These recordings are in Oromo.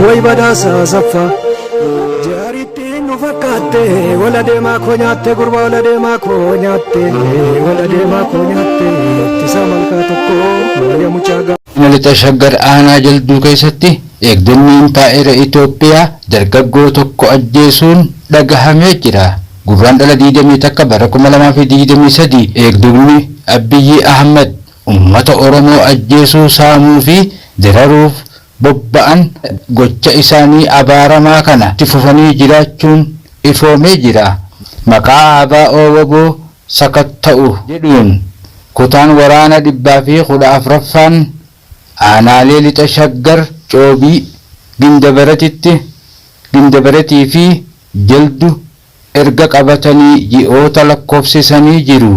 Way badasa safa Jariti no fakate wala de ma khonyate gurba wala de ma khonyate wala de ma khonyate tisamal ka tokko ya muchaga Nalita shaggar aanaa jalduu keessatti eegdonni taa'eera Itoophiyaa dargaggoo tokko ajjeesuun dhagahamee jira. Gurraan dhala 20 takka bara 2023 eegdonni Abiyyi Ahmed ummata Oromoo ajjeesuu saamuu fi dararuuf bobba'an gocha isaanii abaaramaa kana itti fufanii jiraachuun ifoomee jira. Maqaa ABO WBO sakatta'u jedhuun kutaan waraana 114ffaan aanaalee lixa shaggar coobii gindabaratii fi jaldu erga qabatanii ji'oota lakkoofsisanii jiru.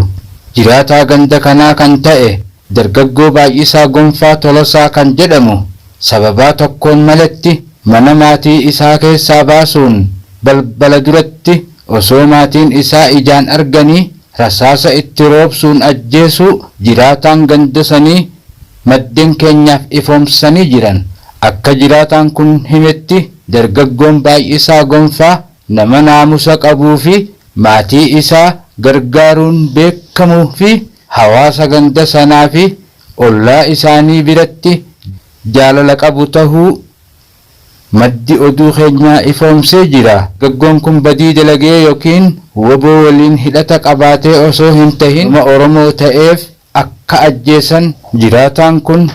Jiraataa ganda kanaa kan ta'e dargaggoo Baay'isaa Gonfaa Tolosaa kan jedhamu sababaa tokkoon malatti mana maatii isaa keessaa baasuun balbala duratti osoo maatiin isaa ijaan arganii rasaasa itti roobsuun ajjeesuu jiraataan ganda sanii maddeen keenyaaf ifoomsanii jiran. Akka jiraataan kun himetti dargaggoon Baay'isaa Gonfaa nama naamusa qabuu fi maatii isaa gargaaruun beekamuu fi hawaasa ganda sanaa fi ollaa isaanii biratti jaalala qabu tahuu maddi oduu keenyaa ifoomsee jira. Dargaggoon kun badii dalagee yookiin WBO waliin hidhata qabaatee osoo hin tahin nama Oromoo ta'eef akka ajjeesan jiraataan kun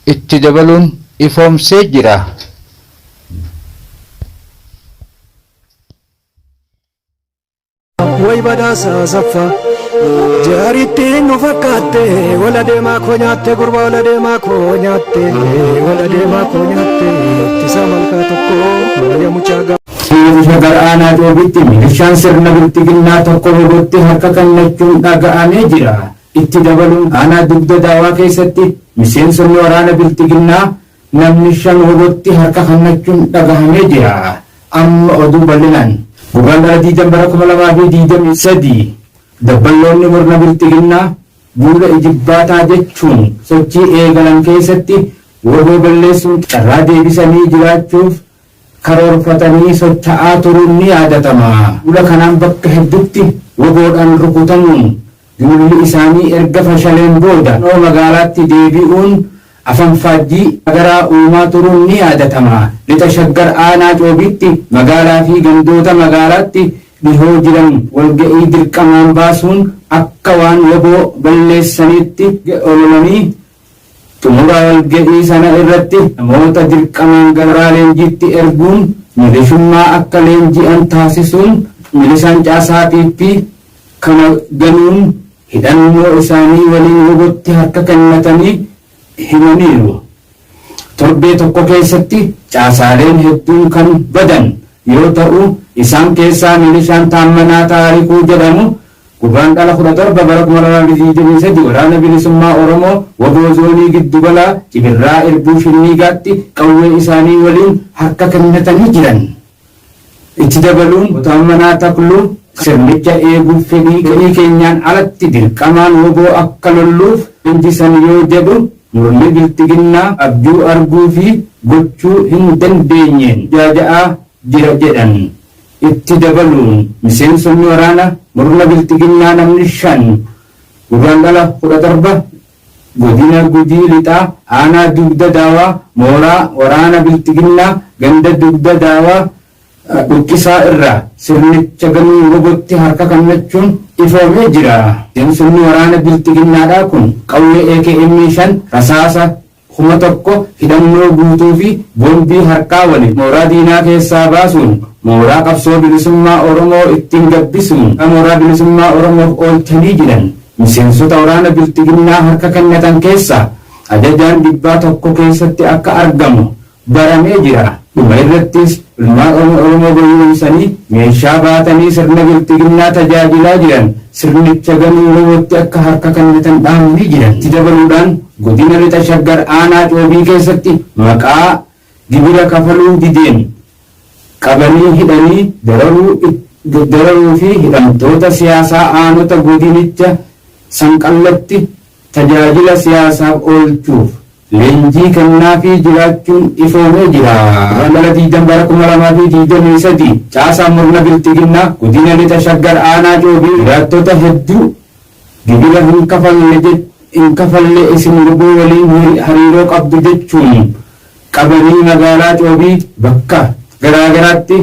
itti dabaluun ifoomsee jira. Way badasa safa Jariti no fakate wala de ma khonyate gurba wala de ma khonyate wala de ma khonyate tisamal ka tokko ya muchaga shaggar aanaa joobitti milishaan sirna biltiginnaa tokko bobotti harka kennachuun dhaga'amee jira. Itti dabaluun aanaa dugda daawaa keessatti miseensonni waraana biltiginnaa namni 5 bobotti harka kennachuun dhagahamee jira. Amma oduu bal'inaan gurraan dhala 20 bara 2023 dabballoonni murna biltiginnaa buula ijibbaataa jechuun sochii eegalan keessatti WBO balleessuun carraa deebisanii jiraachuuf karoorfatanii socho'aa turuun ni yaadatama. Buula kanaan bakka hedduutti WBOdhaan rukutamuun duulli isaanii erga fashaleen booda magaalaatti deebi'uun afanfaajjii garaa uumaa turuun ni yaadatama. Lixa shaggar aanaa coobitti magaalaa fi gandoota magaalaatti dhihoo jiran walga'ii dirqamaan baasuun akka waan WBO balleessanitti ololanii xumura walga'ii sana irratti namoota dirqamaan gara leenjiitti erguun milishummaa akka leenji'an taasisuun milishaan caasaa PP kana ganuun hidhannoo isaanii waliin WBOtti harka kennatanii himaniiru. Torbee tokko keessatti caasaaleen hedduun kan badan yoo ta'u isaan keessaa milishaan Taammanaa Taarikuu jedhamu gurraan dhala 17 bara 2023 waraana bilisummaa Oromoo WBO zoonii giddugalaa Cibirraa Irbuu Shinnigaatti qawwee isaanii waliin harka kennatanii jiran. Itti dabaluun Taammanaa Takluu sirnicha eeguuf fedhii keenyaan alatti dirqamaan WBO akka lolluuf injisan yoo jedhu murni biltiginnaa abjuu arguu fi gochuu hin dandeenyeen jaaja'aa jira jedhan. Itti dabaluun miseensonni waraana murna biltiginnaa namni 5 gurraan dhala 17 godina Gujii lixaa aanaa dugda daawaa mooraa waraana biltiginnaa ganda dugda daawaa dhukkisaa irraa sirnicha ganuu WBOtti harka kennachuun ifoomee jira. Miseensonni waraana biltiginnaadhaa kun qawwee AKM 5 rasaasa 1,000 hidhannoo guutuu fi boombii harkaa waliin mooraa diinaa keessaa baasuun mooraa qabsoo bilisummaa Oromoo ittiin gabbisuun mooraa bilisummaa Oromoof oolchanii jiran. Miseensota waraana biltiginnaa harka kennatan keessaa ajajaan 100 keessatti akka argamu baramee jira. Dhuma irrattis ilmaan Oromoo bobba'anii meeshaa baatanii sirna biltiginnaa tajaajilaa jiran sirnicha ganuu WBOtti akka harka kennatan dhaamanii jiran. Itti dabaluudhaan godina lixa shaggar aanaa coobii keessatti maqaa gibira kafaluu dideen qabanii hidhanii dararuu fi hidhamtoota siyaasaa aanota godinicha sanqallatti tajaajila siyaasaaf oolchuuf leenjii kennaa fi jiraachuun ifoomee jira. Magaalaa Diidam bara 2023 caasaan murna bilxiginnaa godina lixa shaggar aanaa coobii jiraattota hedduu gibira hin kafalle isin lubuu waliin hariiroo qabdu jechuun qabanii magaalaa coobii bakka garaagaraatti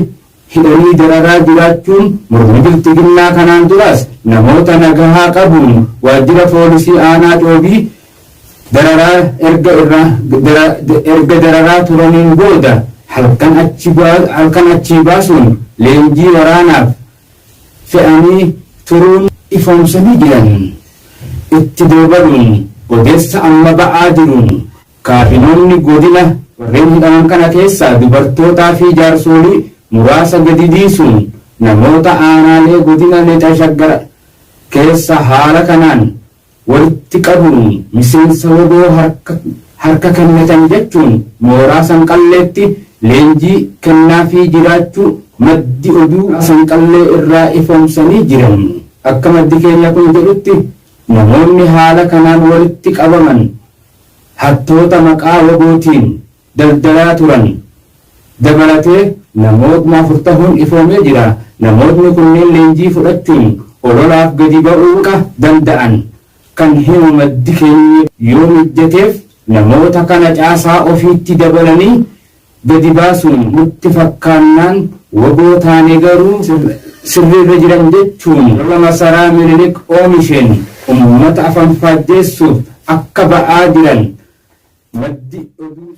hidhanii dararaa jiraachuun murni bilxiginnaa kanaan duras namoota nagahaa qabuun waajjira poolisii aanaa coobii dararaa erga dararaa turaniin booda halkan achii baasuun leenjii waraanaaf fe'anii turuun ifoomsanii jiran. Itti dabaluun odeessa amma ba'aa jiruun kaabinoonni godina warreen hidhaman kana keessaa dubartootaa fi jaarsolii muraasa gadi dhiisuun namoota aanaalee godina lixa shaggar keessa haala kanaan walitti qabuun miseensa waboo harka kennatan jechuun mooraa sanqalleetti leenjii kennaa fi jiraachuu maddi oduu sanqallee irraa ifoomsanii jiran. Akka maddi keenya kun jedhutti namoonni haala kanaan walitti qabaman hattoota maqaa wabootiin daldalaa turan dabalatee namootni 4 ta'uun ifoomee jira. Namootni kunneen leenjii fudhachuun ololaaf gadi ba'uu danda'an kan himu maddi keenya yoo mijateef namoota kana caasaa ofiitti dabalanii gadi baasuun nutti fakkaannaan waboo taane garuu sirriirra jiran jechuun lola masaraa Minilik oomisheen uummata afaan faajjeessuuf akka ba'aa jiran maddi oduu